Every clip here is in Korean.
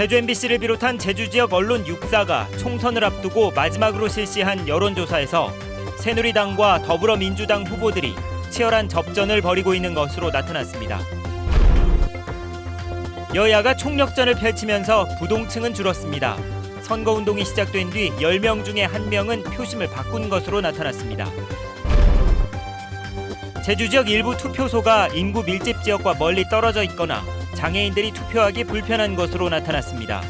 제주 MBC를 비롯한 제주 지역 언론 6사가 총선을 앞두고 마지막으로 실시한 여론조사에서 새누리당과 더불어민주당 후보들이 치열한 접전을 벌이고 있는 것으로 나타났습니다. 여야가 총력전을 펼치면서 부동층은 줄었습니다. 선거운동이 시작된 뒤 10명 중에 1명은 표심을 바꾼 것으로 나타났습니다. 제주 지역 일부 투표소가 인구 밀집 지역과 멀리 떨어져 있거나 장애인들이 투표하기 불편한 것으로 나타났습니다.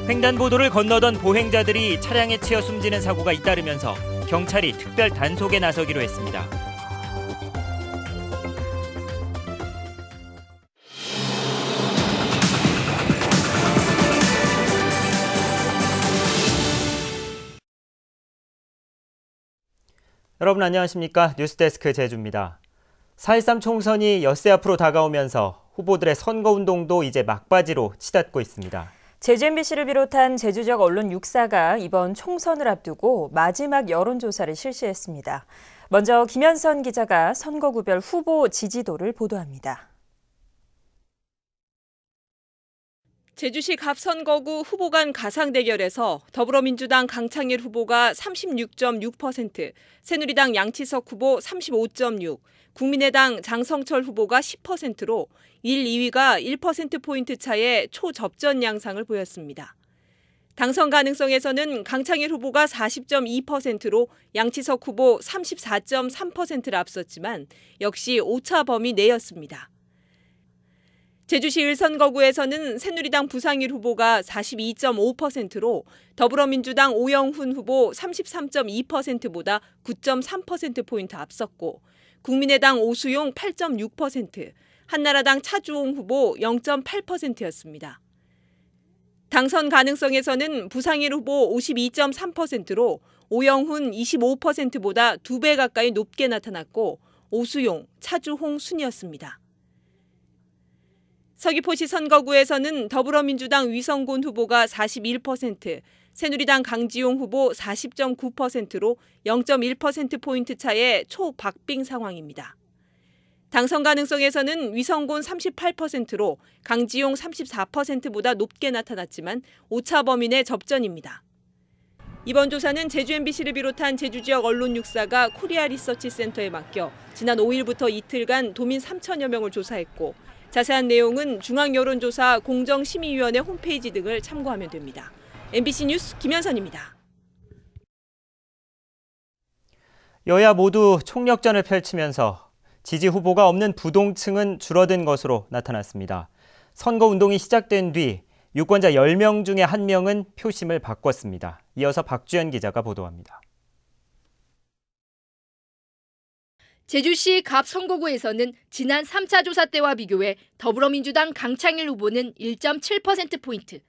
횡단보도를 건너던 보행자들이 차량에 치여 숨지는 사고가 잇따르면서 경찰이 특별 단속에 나서기로 했습니다. 여러분 안녕하십니까? 뉴스데스크 제주입니다. 4.13 총선이 엿새 앞으로 다가오면서 후보들의 선거운동도 이제 막바지로 치닫고 있습니다. 제주 MBC를 비롯한 제주 지역 언론 6사가 이번 총선을 앞두고 마지막 여론조사를 실시했습니다. 먼저 김현선 기자가 선거구별 후보 지지도를 보도합니다. 제주시 갑선거구 후보 간 가상 대결에서 더불어민주당 강창일 후보가 36.6%, 새누리당 양치석 후보 35.6%, 국민의당 장성철 후보가 10%로 1, 2위가 1%포인트 차의 초접전 양상을 보였습니다. 당선 가능성에서는 강창일 후보가 40.2%로 양치석 후보 34.3%를 앞섰지만 역시 오차 범위 내였습니다. 제주시 을선거구에서는 새누리당 부상일 후보가 42.5%로 더불어민주당 오영훈 후보 33.2%보다 9.3%포인트 앞섰고 국민의당 오수용 8.6%, 한나라당 차주홍 후보 0.8%였습니다. 당선 가능성에서는 부상일 후보 52.3%로 오영훈 25%보다 2배 가까이 높게 나타났고 오수용, 차주홍 순이었습니다. 서귀포시 선거구에서는 더불어민주당 위성곤 후보가 41%, 새누리당 강지용 후보 40.9%로 0.1%포인트 차의 초박빙 상황입니다. 당선 가능성에서는 위성곤 38%로 강지용 34%보다 높게 나타났지만 오차 범위 내 접전입니다. 이번 조사는 제주 MBC를 비롯한 제주 지역 언론 6사가 코리아 리서치 센터에 맡겨 지난 5일부터 이틀간 도민 3천여 명을 조사했고 자세한 내용은 중앙여론조사 공정심의위원회 홈페이지 등을 참고하면 됩니다. MBC 뉴스 김현선입니다. 여야 모두 총력전을 펼치면서 지지 후보가 없는 부동층은 줄어든 것으로 나타났습니다. 선거운동이 시작된 뒤 유권자 10명 중에 1명은 표심을 바꿨습니다. 이어서 박주연 기자가 보도합니다. 제주시 갑선거구에서는 지난 3차 조사 때와 비교해 더불어민주당 강창일 후보는 1.7%포인트,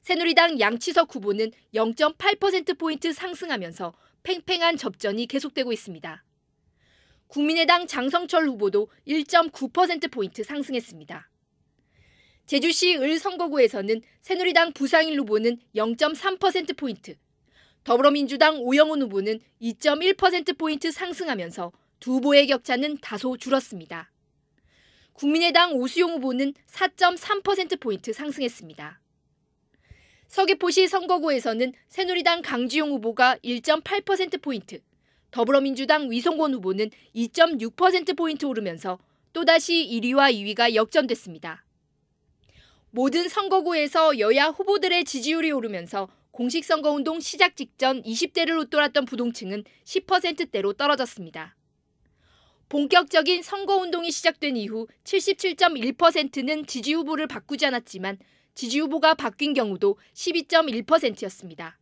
새누리당 양치석 후보는 0.8%포인트 상승하면서 팽팽한 접전이 계속되고 있습니다. 국민의당 장성철 후보도 1.9%포인트 상승했습니다. 제주시 을선거구에서는 새누리당 부상일 후보는 0.3%포인트, 더불어민주당 오영훈 후보는 2.1%포인트 상승하면서 두 후보의 격차는 다소 줄었습니다. 국민의당 오수용 후보는 4.3%포인트 상승했습니다. 서귀포시 선거구에서는 새누리당 강지용 후보가 1.8%포인트, 더불어민주당 위성곤 후보는 2.6%포인트 오르면서 또다시 1위와 2위가 역전됐습니다. 모든 선거구에서 여야 후보들의 지지율이 오르면서 공식 선거운동 시작 직전 20대를 웃돌았던 부동층은 10%대로 떨어졌습니다. 본격적인 선거운동이 시작된 이후 77.1%는 지지 후보를 바꾸지 않았지만 지지 후보가 바뀐 경우도 12.1%였습니다.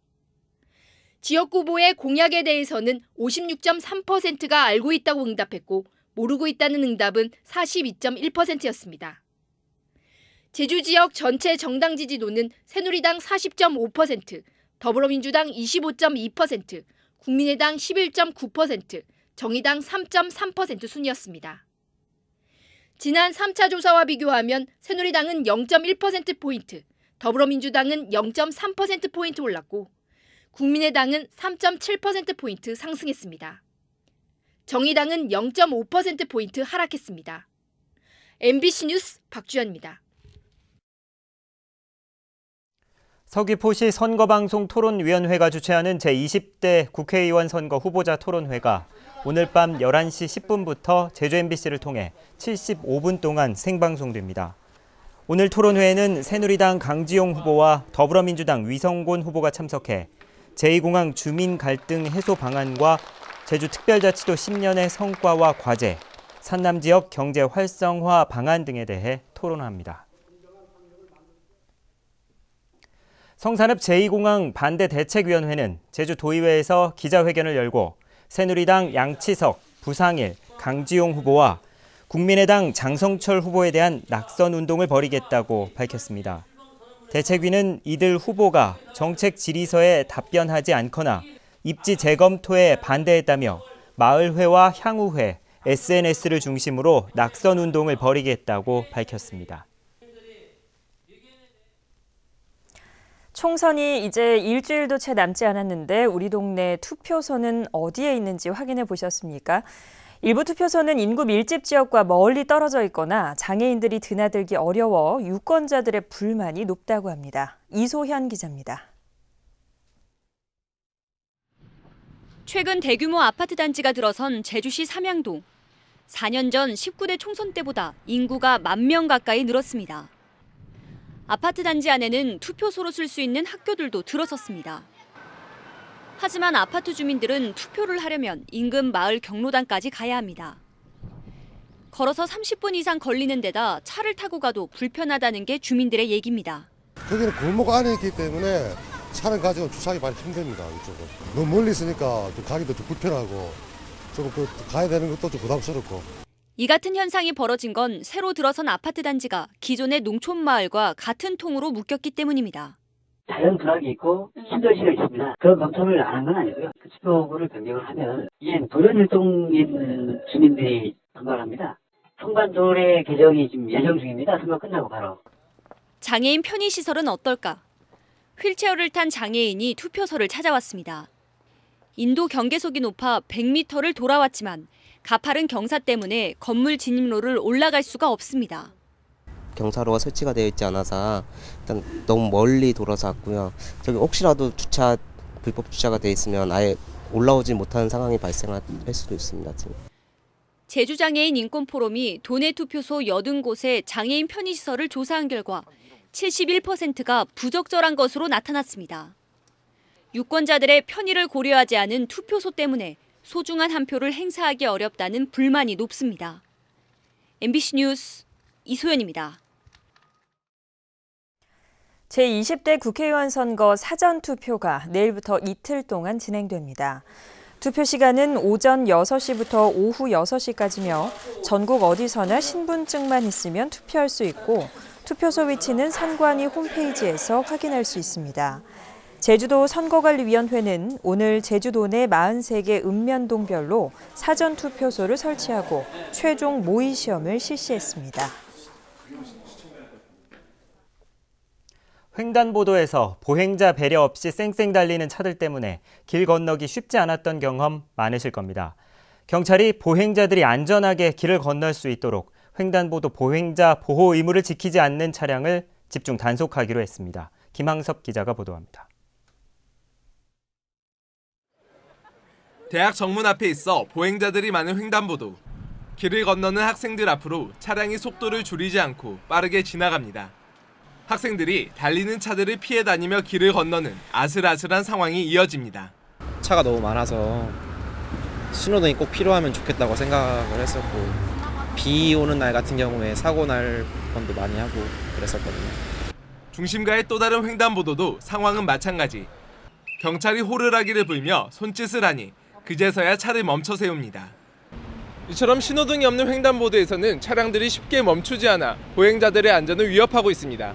지역 후보의 공약에 대해서는 56.3%가 알고 있다고 응답했고 모르고 있다는 응답은 42.1%였습니다. 제주 지역 전체 정당 지지도는 새누리당 40.5%, 더불어민주당 25.2%, 국민의당 11.9%, 정의당 3.3% 순이었습니다. 지난 3차 조사와 비교하면 새누리당은 0.1%포인트, 더불어민주당은 0.3%포인트 올랐고 국민의당은 3.7%포인트 상승했습니다. 정의당은 0.5%포인트 하락했습니다. MBC 뉴스 박주연입니다. 서귀포시 선거방송 토론위원회가 주최하는 제20대 국회의원 선거 후보자 토론회가 오늘 밤 11시 10분부터 제주 MBC를 통해 75분 동안 생방송됩니다. 오늘 토론회에는 새누리당 강지용 후보와 더불어민주당 위성곤 후보가 참석해 제2공항 주민 갈등 해소 방안과 제주특별자치도 10년의 성과와 과제, 산남 지역 경제 활성화 방안 등에 대해 토론합니다. 성산읍 제2공항 반대대책위원회는 제주도의회에서 기자회견을 열고 새누리당 양치석, 부상일, 강지용 후보와 국민의당 장성철 후보에 대한 낙선 운동을 벌이겠다고 밝혔습니다. 대책위는 이들 후보가 정책 질의서에 답변하지 않거나 입지 재검토에 반대했다며 마을회와 향후회, SNS를 중심으로 낙선 운동을 벌이겠다고 밝혔습니다. 총선이 이제 일주일도 채 남지 않았는데 우리 동네 투표소는 어디에 있는지 확인해 보셨습니까? 일부 투표소는 인구 밀집 지역과 멀리 떨어져 있거나 장애인들이 드나들기 어려워 유권자들의 불만이 높다고 합니다. 이소현 기자입니다. 최근 대규모 아파트 단지가 들어선 제주시 삼양동. 4년 전 19대 총선 때보다 인구가 10,000명 가까이 늘었습니다. 아파트 단지 안에는 투표소로 쓸 수 있는 학교들도 들어섰습니다. 하지만 아파트 주민들은 투표를 하려면 인근 마을 경로당까지 가야 합니다. 걸어서 30분 이상 걸리는 데다 차를 타고 가도 불편하다는 게 주민들의 얘기입니다. 거기는 골목 안에 있기 때문에 차를 가지고 주차하기 많이 힘듭니다. 이쪽은 너무 멀리 있으니까 좀 가기도 좀 불편하고 좀 가야 되는 것도 좀 부담스럽고. 이 같은 현상이 벌어진 건 새로 들어선 아파트 단지가 기존의 농촌 마을과 같은 통으로 묶였기 때문입니다. 자연 불락이 있고 신도시가 있습니다. 그런 검토를 안 한 건 아니고요. 그 투표구를 변경을 하면 이제 도련일동인 주민들이 반발합니다. 통관도로의 개정이 지금 예정 중입니다. 선거 끝나고 바로. 장애인 편의시설은 어떨까? 휠체어를 탄 장애인이 투표소를 찾아왔습니다. 인도 경계속이 높아 100m를 돌아왔지만 가파른 경사 때문에 건물 진입로를 올라갈 수가 없습니다. 경사로가 설치가 되어 있지 않아서 일단 너무 멀리 돌아서 왔고요. 저기 혹시라도 불법 주차가 되어 있으면 아예 올라오지 못하는 상황이 발생할 수도 있습니다. 지금. 제주장애인 인권포럼이 도내 투표소 80곳의 장애인 편의시설을 조사한 결과 71%가 부적절한 것으로 나타났습니다. 유권자들의 편의를 고려하지 않은 투표소 때문에 소중한 한 표를 행사하기 어렵다는 불만이 높습니다. MBC 뉴스 이소연입니다. 제20대 국회의원 선거 사전투표가 내일부터 이틀 동안 진행됩니다. 투표 시간은 오전 6시부터 오후 6시까지며 전국 어디서나 신분증만 있으면 투표할 수 있고 투표소 위치는 선관위 홈페이지에서 확인할 수 있습니다. 제주도 선거관리위원회는 오늘 제주도 내 43개 읍면동별로 사전투표소를 설치하고 최종 모의 시험을 실시했습니다. 횡단보도에서 보행자 배려 없이 쌩쌩 달리는 차들 때문에 길 건너기 쉽지 않았던 경험 많으실 겁니다. 경찰이 보행자들이 안전하게 길을 건널 수 있도록 횡단보도 보행자 보호 의무를 지키지 않는 차량을 집중 단속하기로 했습니다. 김항섭 기자가 보도합니다. 대학 정문 앞에 있어 보행자들이 많은 횡단보도. 길을 건너는 학생들 앞으로 차량이 속도를 줄이지 않고 빠르게 지나갑니다. 학생들이 달리는 차들을 피해 다니며 길을 건너는 아슬아슬한 상황이 이어집니다. 차가 너무 많아서 신호등이 꼭 필요하면 좋겠다고 생각을 했었고 비 오는 날 같은 경우에 사고 날 뻔도 많이 하고 그랬었거든요. 중심가의 또 다른 횡단보도도 상황은 마찬가지. 경찰이 호루라기를 불며 손짓을 하니 그제서야 차를 멈춰 세웁니다. 이처럼 신호등이 없는 횡단보도에서는 차량들이 쉽게 멈추지 않아 보행자들의 안전을 위협하고 있습니다.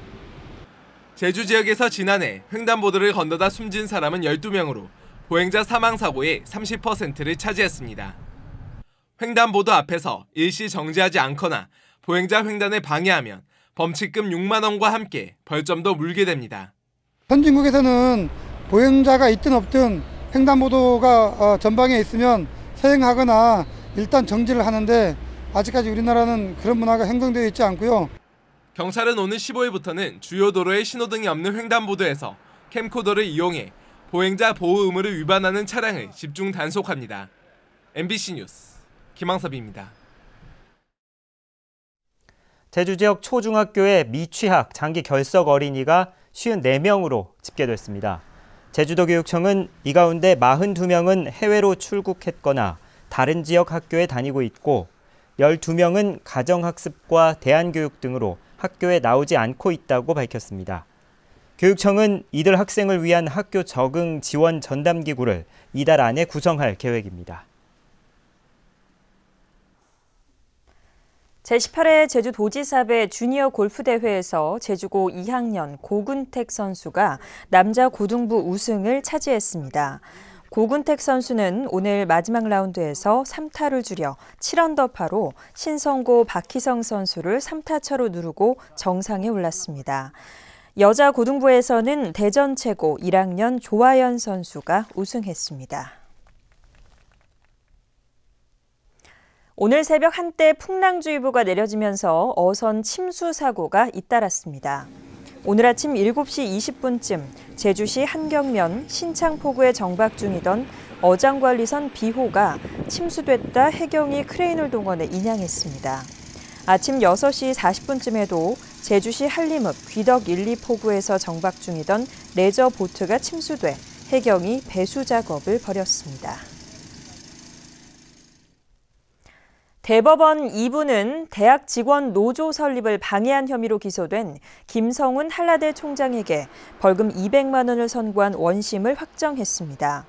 제주 지역에서 지난해 횡단보도를 건너다 숨진 사람은 12명으로 보행자 사망 사고의 30%를 차지했습니다. 횡단보도 앞에서 일시 정지하지 않거나 보행자 횡단을 방해하면 범칙금 6만 원과 함께 벌점도 물게 됩니다. 선진국에서는 보행자가 있든 없든 횡단보도가 전방에 있으면 서행하거나 일단 정지를 하는데 아직까지 우리나라는 그런 문화가 형성되어 있지 않고요. 경찰은 오늘 15일부터는 주요 도로에 신호등이 없는 횡단보도에서 캠코더를 이용해 보행자 보호 의무를 위반하는 차량을 집중 단속합니다. MBC 뉴스 김항섭입니다. 제주 지역 초중학교의 미취학 장기 결석 어린이가 54명으로 집계됐습니다. 제주도교육청은 이 가운데 42명은 해외로 출국했거나 다른 지역 학교에 다니고 있고 12명은 가정학습과 대안교육 등으로 학교에 나오지 않고 있다고 밝혔습니다. 교육청은 이들 학생을 위한 학교 적응 지원 전담기구를 이달 안에 구성할 계획입니다. 제18회 제주도지사배 주니어 골프대회에서 제주고 2학년 고근택 선수가 남자 고등부 우승을 차지했습니다. 고근택 선수는 오늘 마지막 라운드에서 3타를 줄여 7언더파로 신성고 박희성 선수를 3타차로 누르고 정상에 올랐습니다. 여자 고등부에서는 대전 최고 1학년 조아연 선수가 우승했습니다. 오늘 새벽 한때 풍랑주의보가 내려지면서 어선 침수 사고가 잇따랐습니다. 오늘 아침 7시 20분쯤 제주시 한경면 신창포구에 정박 중이던 어장관리선 B호가 침수됐다 해경이 크레인을 동원해 인양했습니다. 아침 6시 40분쯤에도 제주시 한림읍 귀덕 1, 2포구에서 정박 중이던 레저 보트가 침수돼 해경이 배수 작업을 벌였습니다. 대법원 2부는 대학 직원 노조 설립을 방해한 혐의로 기소된 김성훈 한라대 총장에게 벌금 200만 원을 선고한 원심을 확정했습니다.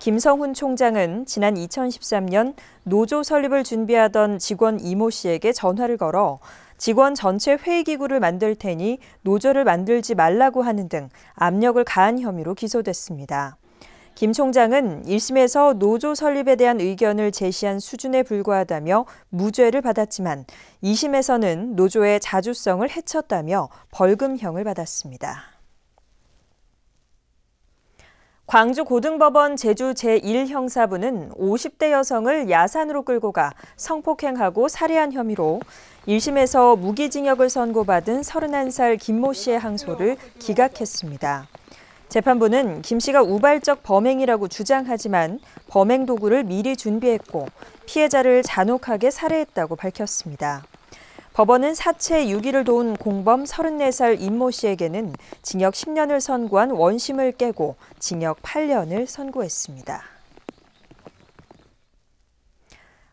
김성훈 총장은 지난 2013년 노조 설립을 준비하던 직원 이모 씨에게 전화를 걸어 직원 전체 회의기구를 만들 테니 노조를 만들지 말라고 하는 등 압력을 가한 혐의로 기소됐습니다. 김 총장은 1심에서 노조 설립에 대한 의견을 제시한 수준에 불과하다며 무죄를 받았지만 2심에서는 노조의 자주성을 해쳤다며 벌금형을 받았습니다. 광주고등법원 제주 제1형사부는 50대 여성을 야산으로 끌고 가 성폭행하고 살해한 혐의로 1심에서 무기징역을 선고받은 31살 김모 씨의 항소를 기각했습니다. 재판부는 김 씨가 우발적 범행이라고 주장하지만 범행 도구를 미리 준비했고 피해자를 잔혹하게 살해했다고 밝혔습니다. 법원은 사체 유기를 도운 공범 34살 임모 씨에게는 징역 10년을 선고한 원심을 깨고 징역 8년을 선고했습니다.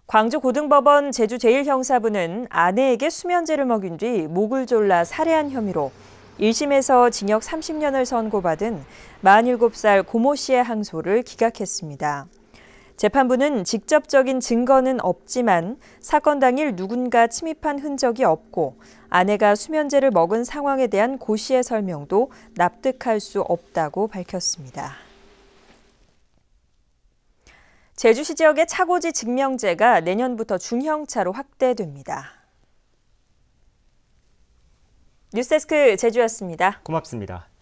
광주고등법원 제주 제1형사부는 아내에게 수면제를 먹인 뒤 목을 졸라 살해한 혐의로 1심에서 징역 30년을 선고받은 47살 고모 씨의 항소를 기각했습니다. 재판부는 직접적인 증거는 없지만 사건 당일 누군가 침입한 흔적이 없고 아내가 수면제를 먹은 상황에 대한 고 씨의 설명도 납득할 수 없다고 밝혔습니다. 제주시 지역의 차고지 증명제가 내년부터 중형차로 확대됩니다. 뉴스데스크 제주였습니다. 고맙습니다.